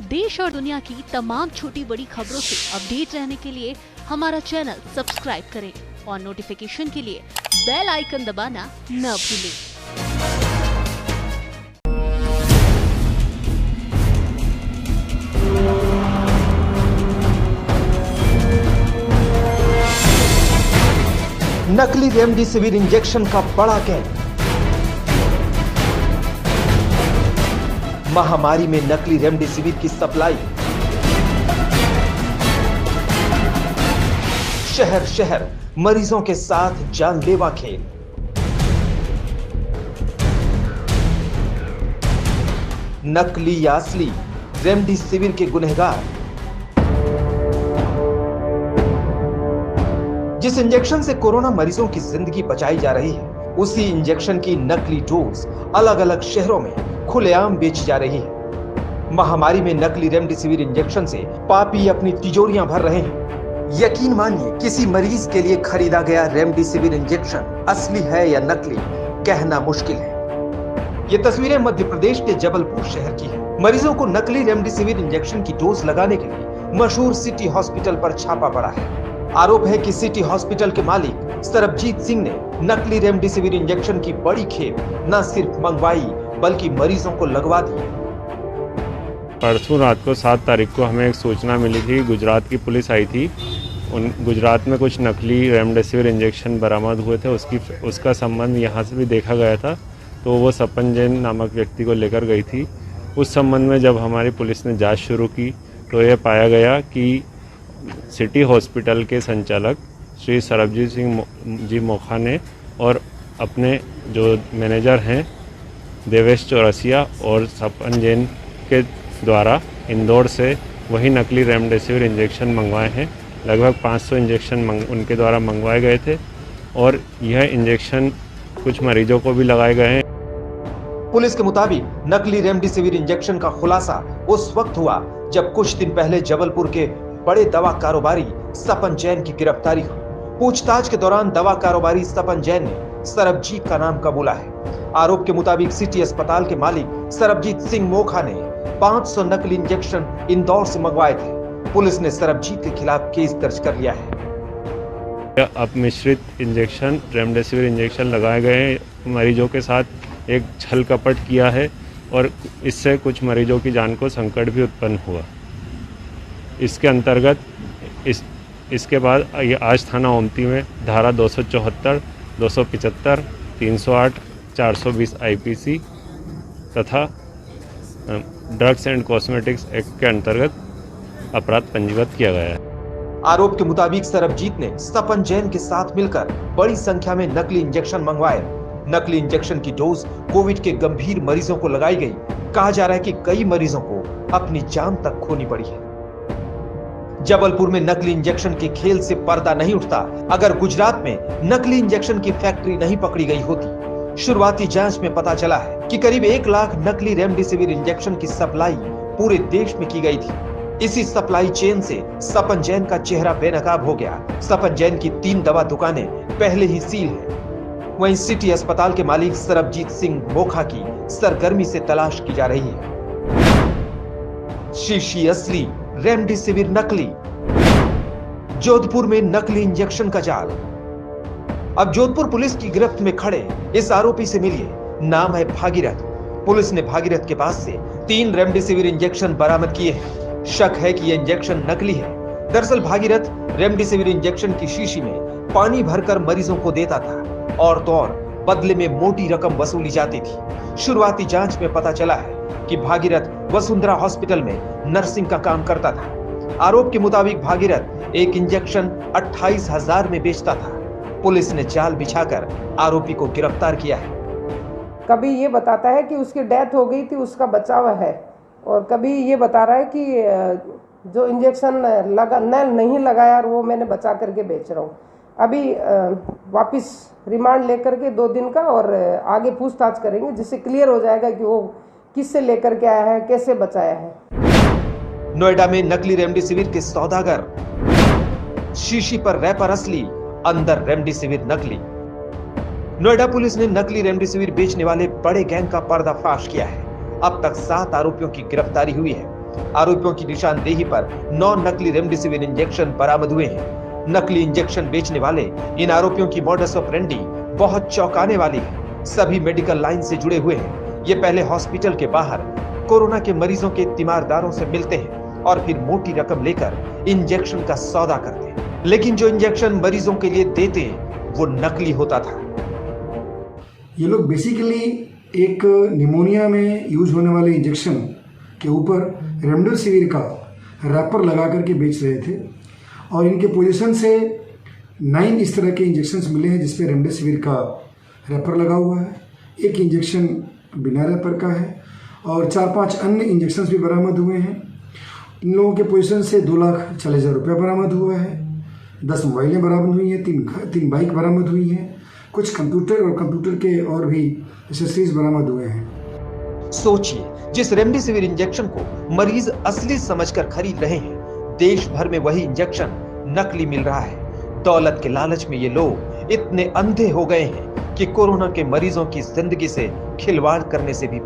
देश और दुनिया की तमाम छोटी बड़ी खबरों से अपडेट रहने के लिए हमारा चैनल सब्सक्राइब करें और नोटिफिकेशन के लिए बेल आइकन दबाना न भूलें। नकली रेमडेसिविर इंजेक्शन का बड़ा गैंग। महामारी में नकली रेमडेसिविर की सप्लाई। शहर शहर मरीजों के साथ जानलेवा खेल। नकली या असली रेमडेसिविर के गुनहगार। जिस इंजेक्शन से कोरोना मरीजों की जिंदगी बचाई जा रही है, उसी इंजेक्शन की नकली डोज अलग अलग शहरों में खुलेआम बेची जा रही है। महामारी में नकली रेमडेसिविर इंजेक्शन से पापी अपनी तिजोरियां भर रहे हैं। यकीन मानिए, किसी मरीज के लिए खरीदा गया रेमडेसिविर इंजेक्शन असली है या नकली, कहना मुश्किल है। ये तस्वीरें मध्य प्रदेश के जबलपुर शहर की है। मरीजों को नकली रेमडेसिविर इंजेक्शन की डोज लगाने के लिए मशहूर सिटी हॉस्पिटल पर छापा पड़ा है। आरोप है कि सिटी हॉस्पिटल के मालिक सरबजीत सिंह ने नकली रेमडेसिविर इंजेक्शन की बड़ी खेप न सिर्फ मंगवाई बल्कि मरीजों को लगवा दी। परसों रात को 7 तारीख को हमें एक सूचना मिली थी। गुजरात की पुलिस आई थी। गुजरात में कुछ नकली रेमडेसिविर इंजेक्शन बरामद हुए थे। उसका संबंध यहाँ से भी देखा गया था, तो वो सपन जैन नामक व्यक्ति को लेकर गई थी। उस संबंध में जब हमारी पुलिस ने जांच शुरू की तो ये पाया गया कि सिटी हॉस्पिटल के संचालक श्री सरबजीत सिंह जी मोखा ने और अपने जो मैनेजर हैं देवेश चौरसिया और सपन जैन के द्वारा इंदौर से वही नकली रेमडेसिविर इंजेक्शन मंगवाए हैं। लगभग 500 इंजेक्शन उनके द्वारा मंगवाए गए थे और यह इंजेक्शन कुछ मरीजों को भी लगाए गए हैं। पुलिस के मुताबिक नकली रेमडेसिविर इंजेक्शन का खुलासा उस वक्त हुआ जब कुछ दिन पहले जबलपुर के बड़े दवा कारोबारी सपन जैन की गिरफ्तारी हुई। पूछताछ के दौरान दवा कारोबारी सपन जैन ने सरबजीत का नाम कबूला है। आरोप के मुताबिक सिटी अस्पताल के मालिक सरबजीत सिंह मोखा ने 500 नकली इंजेक्शन इंदौर से मंगवाए थे। पुलिस ने सरबजीत के खिलाफ केस दर्ज कर लिया है। अब मिश्रित इंजेक्शन रेमडेसिविर इंजेक्शन लगाए गए हैं। मरीजों के साथ एक छल कपट किया है और इससे कुछ मरीजों की जान को संकट भी उत्पन्न हुआ। इसके अंतर्गत इसके बाद ये आज थाना ओमती में धारा 274, 275, 308, 420 आईपीसी तथा ड्रग्स एंड कॉस्मेटिक्स एक्ट के अंतर्गत अपराध पंजीबद्ध किया गया है। आरोप के मुताबिक सरबजीत ने सपन जैन के साथ मिलकर बड़ी संख्या में नकली इंजेक्शन मंगवाए। नकली इंजेक्शन की डोज कोविड के गंभीर मरीजों को लगाई गई। कहा जा रहा है कि कई मरीजों को अपनी जान तक खोनी पड़ी है। जबलपुर में नकली इंजेक्शन के खेल से पर्दा नहीं उठता अगर गुजरात में नकली इंजेक्शन की फैक्ट्री नहीं पकड़ी गई होती। शुरुआती जांच में पता चला है कि करीब 1 लाख नकली रेमडेसिविर इंजेक्शन की सप्लाई पूरे देश में की गई थी। इसी सप्लाई चेन से सपन जैन का चेहरा बेनकाब हो गया। सपन जैन की 3 दवा दुकानें पहले ही सील हैं। वहीं सिटी अस्पताल के मालिक सरबजीत सिंह मोखा की सरगर्मी से तलाश की जा रही है। शीशी असली रेमडेसिविर नकली। जोधपुर में नकली इंजेक्शन का जाल। अब जोधपुर पुलिस की गिरफ्त में खड़े इस आरोपी से मिलिए। नाम है भागीरथ। पुलिस ने भागीरथ के पास से 3 रेमडेसिविर इंजेक्शन बरामद किए हैं। शक है कि यह इंजेक्शन नकली है। दरअसल भागीरथ रेमडेसिविर इंजेक्शन की शीशी में पानी भरकर मरीजों को देता था और तो और बदले में मोटी रकम वसूली जाती थी। शुरुआती जांच में पता चला है कि भागीरथ वसुंधरा हॉस्पिटल में नर्सिंग का काम करता था। आरोप के मुताबिक भागीरथ एक इंजेक्शन 28,000 में बेचता था। पुलिस ने जाल बिछाकर आरोपी को गिरफ्तार किया है। कभी ये बताता है कि उसकी डेथ हो गई थी, उसका बचाव है, और कभी ये बता रहा है कि जो इंजेक्शन नहीं लगाया और वो मैंने बचा करके बेच रहा हूँ। अभी वापस रिमांड लेकर के 2 दिन का और आगे पूछताछ करेंगे, जिससे क्लियर हो जाएगा कि वो किससे लेकर के आया है, कैसे बचाया है। नोएडा में नकली रेमडेसिविर के सौदागर। शीशी पर रैपर असली, अंदर रेमडेसिविर नकली। नोएडा पुलिस ने नकली रेमडेसिविर बेचने वाले बड़े गैंग का पर्दाफाश किया है। अब तक 7 आरोपियों की गिरफ्तारी हुई है। आरोपियों की निशानदेही पर 9 नकली रेमडेसिविर इंजेक्शन बरामद हुए हैं। नकली इंजेक्शन बेचने वाले इन आरोपियों की मॉडस ऑपरेंडी बहुत चौंकाने वाली है। सभी मेडिकल लाइन से जुड़े हुए हैं। ये पहले हॉस्पिटल के बाहर कोरोना के मरीजों के तीमारदारों से मिलते हैं और फिर मोटी रकम लेकर इंजेक्शन का सौदा करते हैं, लेकिन जो इंजेक्शन मरीजों के लिए देते वो नकली होता था। ये लोग बेसिकली एक निमोनिया में यूज होने वाले इंजेक्शन के ऊपर रेमडेसिविर का रैपर लगा करके बेच रहे थे और इनके पोजीशन से 9 इस तरह के इंजेक्शन्स मिले हैं जिसपे रेमडेसिविर का रैपर लगा हुआ है। एक इंजेक्शन बिना रैपर का है और 4-5 अन्य इंजेक्शन्स भी बरामद हुए हैं। इन लोगों के पोजीशन से 2,40,000 रुपया बरामद हुआ है। 10 मोबाइलें बरामद हुई हैं, 3 बाइक बरामद हुई हैं, कुछ कंप्यूटर और कंप्यूटर के और भी एक्सेसरीज बरामद हुए हैं। सोचिए, जिस रेमडेसिविर इंजेक्शन को मरीज असली समझकर खरीद रहे हैं, देश भर में वही इंजेक्शन नकली मिल रहा है। दौलत के लालच में ये लोग इतने अंधे हो गए हैं कि कोरोना के मरीजों की जिंदगी से खिलवाड़ करने से भी